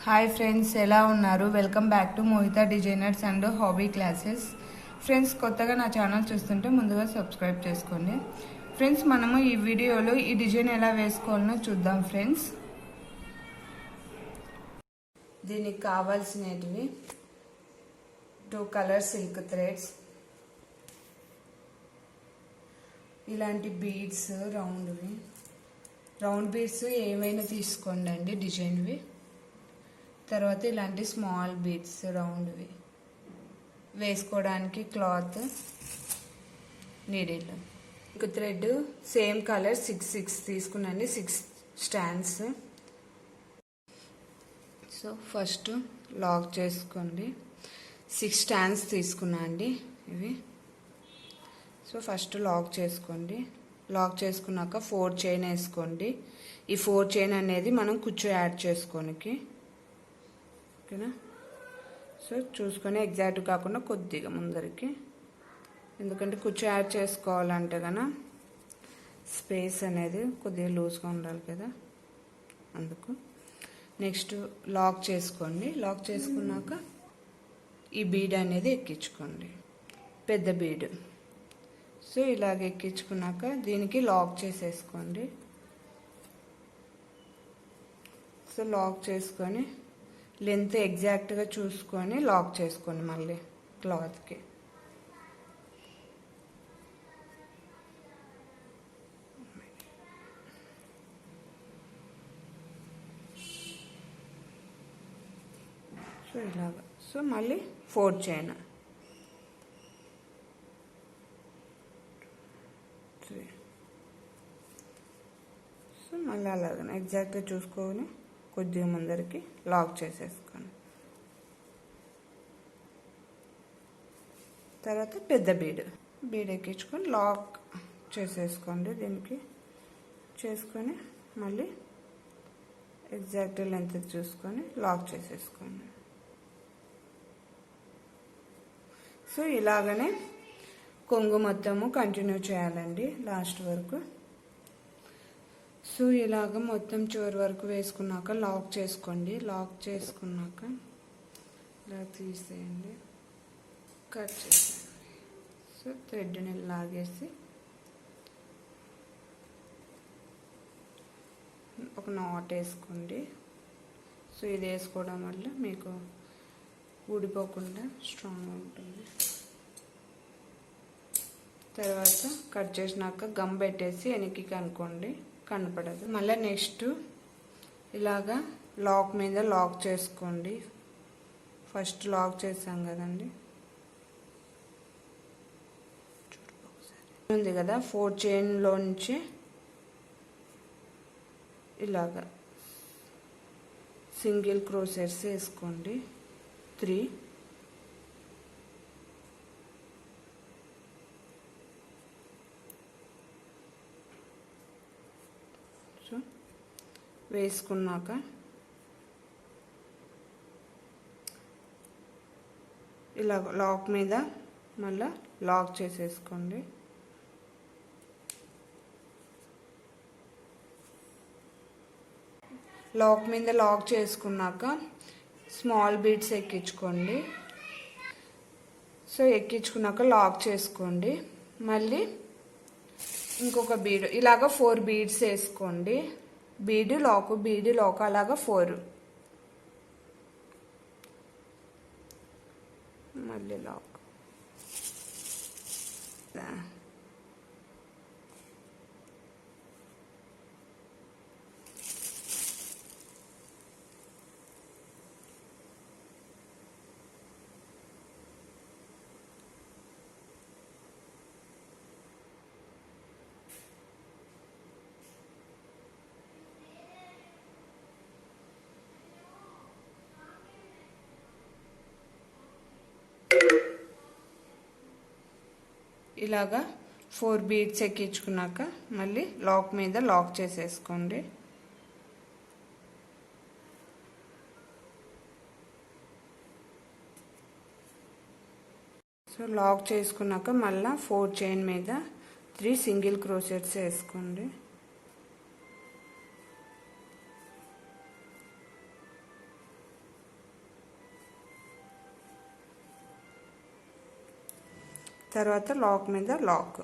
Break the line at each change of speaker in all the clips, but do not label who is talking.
Hi friends, ఎలా ఉన్నారు? Welcome back to Mohita designers and hobby classes. Friends, కొత్తగా నా ఛానల్ చూస్తుంటే ముందుగా సబ్స్క్రైబ్ చేసుకోండి. ఫ్రెండ్స్, మనము ఈ వీడియోలో ఈ డిజైన్ ఎలా వేసుకోవాలో చూద్దాం. ఫ్రెండ్స్, దీనికి కావాల్సినవి 2 కలర్ సిల్క్ థ్రెడ్స్, ఇలాంటి బీడ్స్, రౌండ్ బీడ్స్ ఏమైనా తీసుకోండి అండి డిజైన్వి. తర్వాత ఇలాంటి స్మాల్ బీడ్స్ రౌండ్వి వేసుకోవడానికి క్లాత్, నీడిల్, ఇంక థ్రెడ్ సేమ్ కలర్ 6 తీసుకున్నాండి, 6 స్టాండ్స్. సో ఫస్ట్ లాక్ చేసుకోండి. 6 స్టాండ్స్ తీసుకున్నా అండి ఇవి. సో ఫస్ట్ లాక్ చేసుకోండి. లాక్ చేసుకున్నాక 4 చైన్ వేసుకోండి. ఈ 4 చైన్ అనేది మనం కుచ్చు యాడ్ చేసుకోనికి, ఓకేనా? సో చూసుకొని ఎగ్జాక్ట్ కాకుండా కొద్దిగా ముందరికి, ఎందుకంటే కుచ్చు యాడ్ చేసుకోవాలంటే కన్నా స్పేస్ అనేది కొద్దిగా లూజ్గా ఉండాలి కదా, అందుకు. నెక్స్ట్ లాక్ చేసుకోండి. లాక్ చేసుకున్నాక ఈ బీడ్ అనేది ఎక్కించుకోండి, పెద్ద బీడ్. సో ఇలాగ ఎక్కించుకున్నాక దీనికి లాక్ చేసేసుకోండి. సో లాక్ చేసుకొని లెంత్ ఎగ్జాక్ట్గా చూసుకొని లాక్ చేసుకోండి మళ్ళీ క్లాత్కి. సో ఇలాగ. సో మళ్ళీ 4 చైన్, 3. సో మళ్ళీ అలాగ ఎగ్జాక్ట్గా చూసుకొని కొద్దిగా ముందరికి లాక్ చేసేసుకోండి. తర్వాత పెద్ద బీడ్ ఎక్కించుకొని లాక్ చేసేసుకోండి. దీనికి చేసుకొని మళ్ళీ ఎగ్జాక్ట్ లెంత్ చూసుకొని లాక్ చేసేసుకోండి. సో ఇలాగనే కొంగు మొత్తము కంటిన్యూ చేయాలండి లాస్ట్ వరకు. సో ఇలాగ మొత్తం చివరి వరకు వేసుకున్నాక లాక్ చేసుకోండి. లాక్ చేసుకున్నాక ఇలా తీసేయండి, కట్ చేసేయండి. సో థ్రెడ్ని లాగేసి ఒక నాట్ వేసుకోండి. సో ఇది వేసుకోవడం వల్ల మీకు ఊడిపోకుండా స్ట్రాంగ్గా ఉంటుంది. తర్వాత కట్ చేసినాక గమ్ పెట్టేసి వెనక్కి కనుక్కోండి, కనపడదు. మళ్ళీ నెక్స్ట్ ఇలాగా లాక్ మీద లాక్ చేసుకోండి. ఫస్ట్ లాక్ చేసాం కదండి, ఉంది కదా, 4 చైన్లో నుంచి ఇలాగా సింగిల్ క్రోషెట్స్ వేసుకోండి, 3. వేసుకున్నాక ఇలా లాక్ మీద మళ్ళీ లాక్ చేసేసుకోండి. లాక్ మీద లాక్ చేసుకున్నాక స్మాల్ బీడ్స్ ఎక్కించుకోండి. సో ఎక్కించుకున్నాక లాక్ చేసుకోండి. మళ్ళీ ఇంకొక బీడ్ ఇలాగ 4 బీడ్స్ వేసుకోండి. బీడ్ లాక్ అలాగా 4. మళ్ళీ లాక్. ఇలాగా 4 బీడ్స్ ఎక్కించుకున్నాక మళ్ళీ లాక్ మీద లాక్ చేసేసుకోండి. సో లాక్ చేసుకున్నాక మళ్ళీ 4 చైన్ మీద 3 సింగిల్ క్రోషెట్స్ వేసుకోండి. తర్వాత లాక్ మీద లాక్,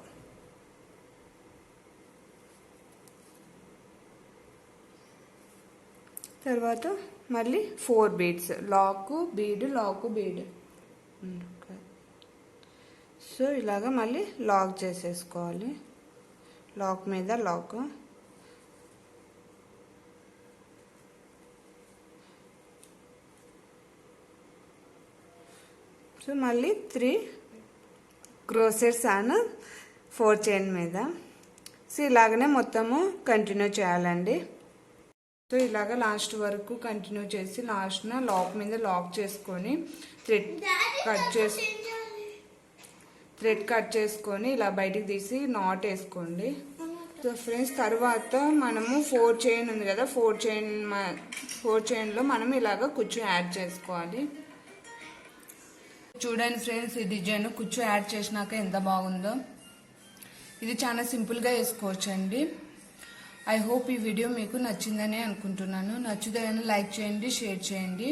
తర్వాత మళ్ళీ 4 beads, lock bead lock bead. So ఇలాగా మళ్ళీ లాక్ చేసేసుకోవాలి, లాక్ మీద లాక్. సో మళ్ళీ 3 క్రోసెట్స్ అండ్ 4 చైన్ మీద. సో ఇలాగనే మొత్తము కంటిన్యూ చేయాలండి. సో ఇలాగ లాస్ట్ వరకు కంటిన్యూ చేసి లాస్ట్న లాక్ మీద లాక్ చేసుకొని థ్రెడ్ కట్ చేసుకొని ఇలా బయటికి తీసి నాట్ వేసుకోండి. సో ఫ్రెండ్స్, తర్వాత మనము 4 చైన్ ఉంది కదా, 4 చైన్లో మనం ఇలాగ కుచ్చు యాడ్ చేసుకోవాలి. చూడండి ఫ్రెండ్స్, ఈ డిజైన్ కుచ్చు యాడ్ చేసినాక ఎంత బాగుందో. ఇది చాలా సింపుల్గా వేసుకోవచ్చు అండి. ఐ హోప్ ఈ వీడియో మీకు నచ్చిందని అనుకుంటున్నాను. నచ్చితే లైక్ చేయండి, షేర్ చేయండి.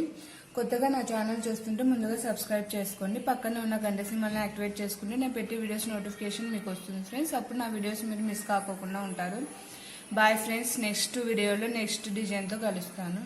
కొత్తగా నా ఛానల్ చూస్తుంటే ముందుగా సబ్స్క్రైబ్ చేసుకోండి. పక్కనే ఉన్న గంట సింబల్ని యాక్టివేట్ చేసుకుంటే నేను పెట్టే వీడియోస్ నోటిఫికేషన్ మీకు వస్తుంది ఫ్రెండ్స్. అప్పుడు నా వీడియోస్ మీరు మిస్ కాకుండా ఉంటారు. బాయ్ ఫ్రెండ్స్, నెక్స్ట్ వీడియోలో నెక్స్ట్ డిజైన్తో కలుస్తాను.